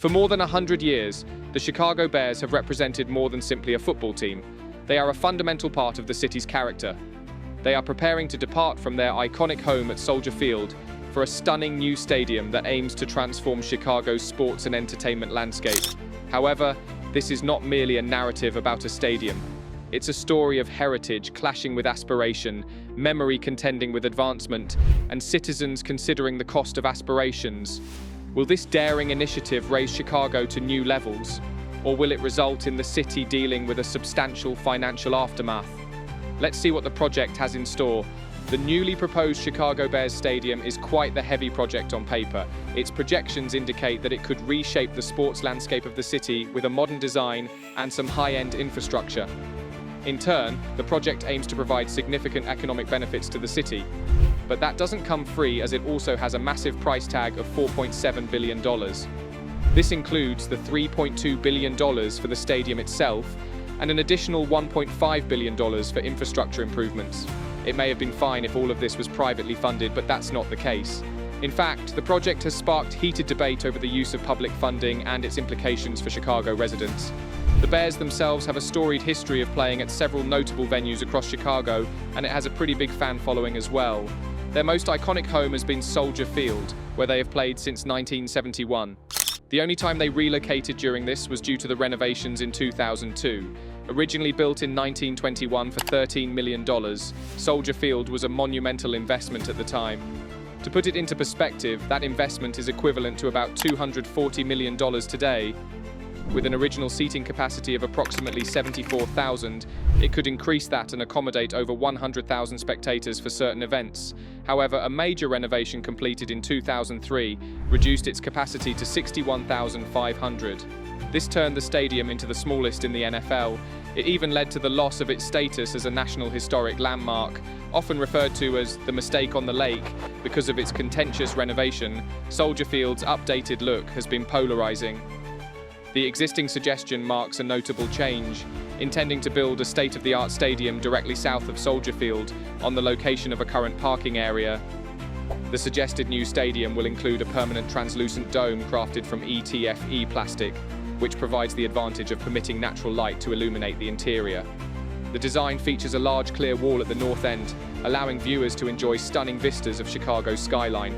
For more than 100 years, the Chicago Bears have represented more than simply a football team. They are a fundamental part of the city's character. They are preparing to depart from their iconic home at Soldier Field for a stunning new stadium that aims to transform Chicago's sports and entertainment landscape. However, this is not merely a narrative about a stadium. It's a story of heritage clashing with aspiration, memory contending with advancement, and citizens considering the cost of aspirations. Will this daring initiative raise Chicago to new levels, or will it result in the city dealing with a substantial financial aftermath? Let's see what the project has in store. The newly proposed Chicago Bears Stadium is quite the heavy project on paper. Its projections indicate that it could reshape the sports landscape of the city with a modern design and some high-end infrastructure. In turn, the project aims to provide significant economic benefits to the city. But that doesn't come free, as it also has a massive price tag of $4.7 billion. This includes the $3.2 billion for the stadium itself and an additional $1.5 billion for infrastructure improvements. It may have been fine if all of this was privately funded, but that's not the case. In fact, the project has sparked heated debate over the use of public funding and its implications for Chicago residents. The Bears themselves have a storied history of playing at several notable venues across Chicago, and it has a pretty big fan following as well. Their most iconic home has been Soldier Field, where they have played since 1971. The only time they relocated during this was due to the renovations in 2002. Originally built in 1921 for $13 million, Soldier Field was a monumental investment at the time. To put it into perspective, that investment is equivalent to about $240 million today. With an original seating capacity of approximately 74,000, it could increase that and accommodate over 100,000 spectators for certain events. However, a major renovation completed in 2003 reduced its capacity to 61,500. This turned the stadium into the smallest in the NFL. It even led to the loss of its status as a National Historic Landmark, often referred to as the mistake on the lake. Because of its contentious renovation, Soldier Field's updated look has been polarizing. The existing suggestion marks a notable change, intending to build a state-of-the-art stadium directly south of Soldier Field on the location of a current parking area. The suggested new stadium will include a permanent translucent dome crafted from ETFE plastic, which provides the advantage of permitting natural light to illuminate the interior. The design features a large clear wall at the north end, allowing viewers to enjoy stunning vistas of Chicago's skyline.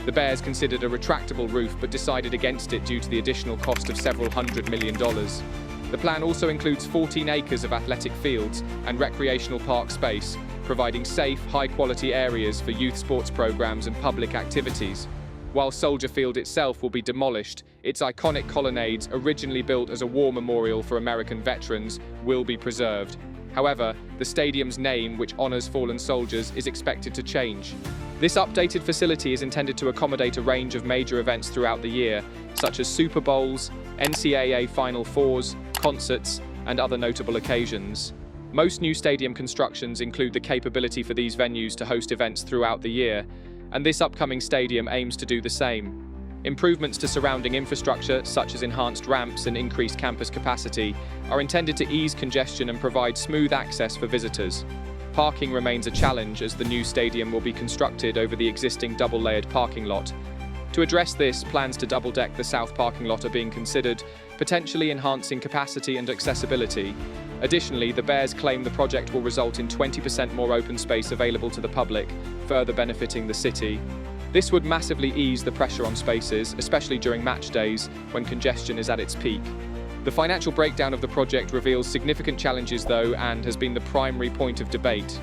The Bears considered a retractable roof but decided against it due to the additional cost of several $100 million. The plan also includes 14 acres of athletic fields and recreational park space, providing safe, high-quality areas for youth sports programs and public activities. While Soldier Field itself will be demolished, its iconic colonnades, originally built as a war memorial for American veterans, will be preserved. However, the stadium's name, which honors fallen soldiers, is expected to change. This updated facility is intended to accommodate a range of major events throughout the year, such as Super Bowls, NCAA Final Fours, concerts, and other notable occasions. Most new stadium constructions include the capability for these venues to host events throughout the year, and this upcoming stadium aims to do the same. Improvements to surrounding infrastructure, such as enhanced ramps and increased campus capacity, are intended to ease congestion and provide smooth access for visitors. Parking remains a challenge, as the new stadium will be constructed over the existing double-layered parking lot. To address this, plans to double-deck the south parking lot are being considered, potentially enhancing capacity and accessibility. Additionally, the Bears claim the project will result in 20% more open space available to the public, further benefiting the city. This would massively ease the pressure on spaces, especially during match days when congestion is at its peak. The financial breakdown of the project reveals significant challenges, though, and has been the primary point of debate.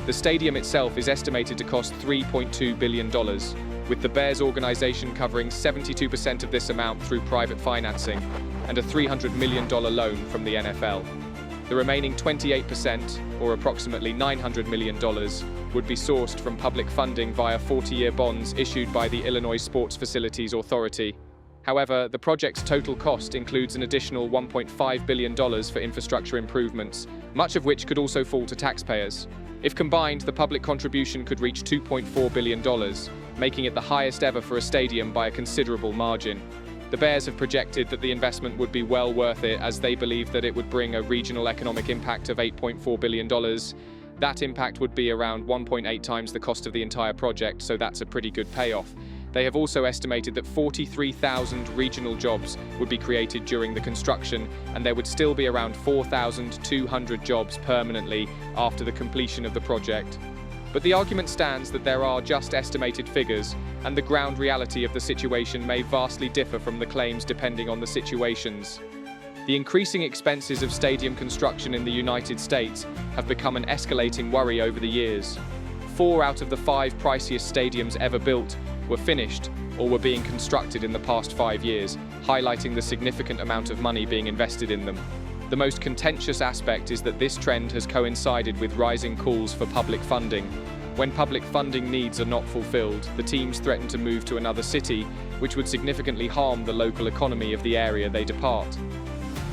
The stadium itself is estimated to cost $3.2 billion, with the Bears organization covering 72% of this amount through private financing and a $300 million loan from the NFL. The remaining 28%, or approximately $900 million, would be sourced from public funding via 40-year bonds issued by the Illinois Sports Facilities Authority. However, the project's total cost includes an additional $1.5 billion for infrastructure improvements, much of which could also fall to taxpayers. If combined, the public contribution could reach $2.4 billion, making it the highest ever for a stadium by a considerable margin. The Bears have projected that the investment would be well worth it, as they believe that it would bring a regional economic impact of $8.4 billion. That impact would be around 1.8 times the cost of the entire project, so that's a pretty good payoff. They have also estimated that 43,000 regional jobs would be created during the construction, and there would still be around 4,200 jobs permanently after the completion of the project. But the argument stands that there are just estimated figures, and the ground reality of the situation may vastly differ from the claims depending on the situations. The increasing expenses of stadium construction in the United States have become an escalating worry over the years. 4 out of the 5 priciest stadiums ever built were finished or were being constructed in the past 5 years, highlighting the significant amount of money being invested in them. The most contentious aspect is that this trend has coincided with rising calls for public funding. When public funding needs are not fulfilled, the teams threaten to move to another city, which would significantly harm the local economy of the area they depart.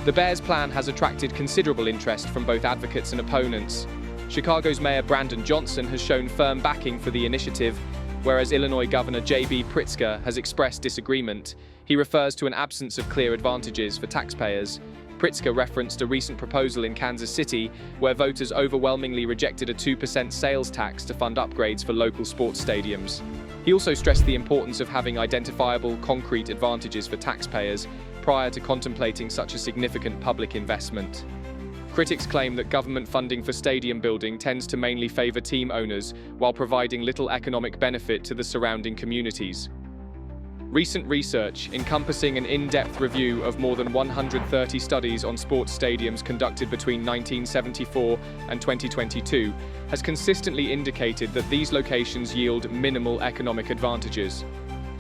The Bears' plan has attracted considerable interest from both advocates and opponents. Chicago's Mayor Brandon Johnson has shown firm backing for the initiative, whereas Illinois Governor J.B. Pritzker has expressed disagreement. He refers to an absence of clear advantages for taxpayers. Pritzker referenced a recent proposal in Kansas City where voters overwhelmingly rejected a 2% sales tax to fund upgrades for local sports stadiums. He also stressed the importance of having identifiable, concrete advantages for taxpayers prior to contemplating such a significant public investment. Critics claim that government funding for stadium building tends to mainly favor team owners while providing little economic benefit to the surrounding communities. Recent research, encompassing an in-depth review of more than 130 studies on sports stadiums conducted between 1974 and 2022, has consistently indicated that these locations yield minimal economic advantages.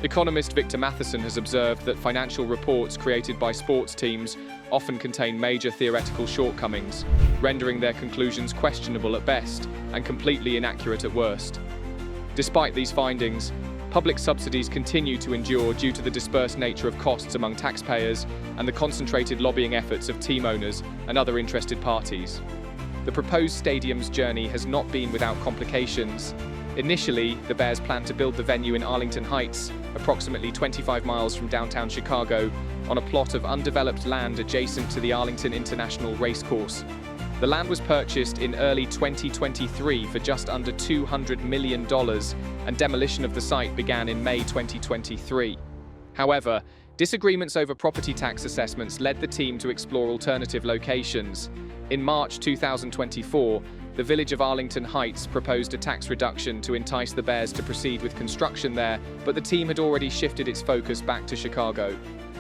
Economist Victor Matheson has observed that financial reports created by sports teams often contain major theoretical shortcomings, rendering their conclusions questionable at best and completely inaccurate at worst. Despite these findings, public subsidies continue to endure due to the dispersed nature of costs among taxpayers and the concentrated lobbying efforts of team owners and other interested parties. The proposed stadium's journey has not been without complications. Initially, the Bears planned to build the venue in Arlington Heights, approximately 25 miles from downtown Chicago, on a plot of undeveloped land adjacent to the Arlington International Racecourse. The land was purchased in early 2023 for just under $200 million, and demolition of the site began in May 2023. However, disagreements over property tax assessments led the team to explore alternative locations. In March 2024, the village of Arlington Heights proposed a tax reduction to entice the Bears to proceed with construction there, but the team had already shifted its focus back to Chicago.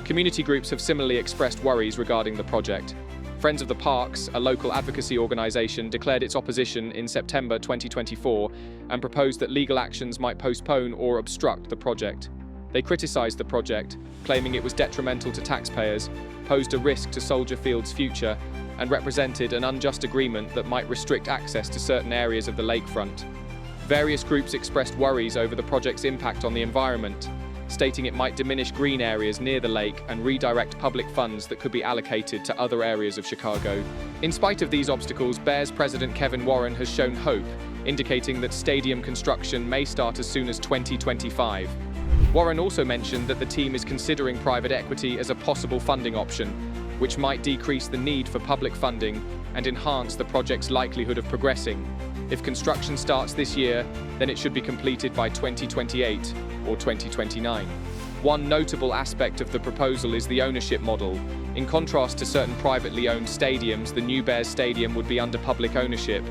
Community groups have similarly expressed worries regarding the project. Friends of the Parks, a local advocacy organization, declared its opposition in September 2024 and proposed that legal actions might postpone or obstruct the project. They criticized the project, claiming it was detrimental to taxpayers, posed a risk to Soldier Field's future, and represented an unjust agreement that might restrict access to certain areas of the lakefront. Various groups expressed worries over the project's impact on the environment, stating it might diminish green areas near the lake and redirect public funds that could be allocated to other areas of Chicago. In spite of these obstacles, Bears president Kevin Warren has shown hope, indicating that stadium construction may start as soon as 2025. Warren also mentioned that the team is considering private equity as a possible funding option, which might decrease the need for public funding and enhance the project's likelihood of progressing. If construction starts this year, then it should be completed by 2028 or 2029. One notable aspect of the proposal is the ownership model. In contrast to certain privately owned stadiums, the new Bears Stadium would be under public ownership,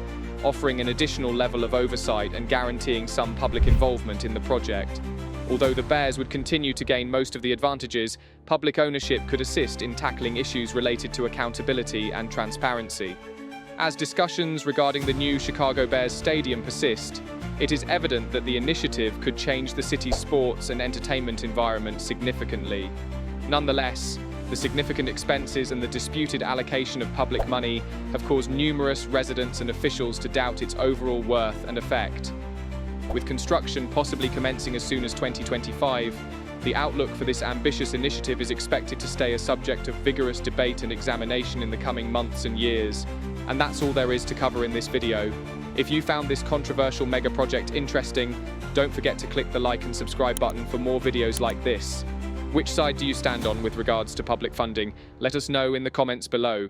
offering an additional level of oversight and guaranteeing some public involvement in the project. Although the Bears would continue to gain most of the advantages, public ownership could assist in tackling issues related to accountability and transparency. As discussions regarding the new Chicago Bears Stadium persist, it is evident that the initiative could change the city's sports and entertainment environment significantly. Nonetheless, the significant expenses and the disputed allocation of public money have caused numerous residents and officials to doubt its overall worth and effect. With construction possibly commencing as soon as 2025, the outlook for this ambitious initiative is expected to stay a subject of vigorous debate and examination in the coming months and years. And that's all there is to cover in this video. If you found this controversial mega project interesting, don't forget to click the like and subscribe button for more videos like this. Which side do you stand on with regards to public funding? Let us know in the comments below.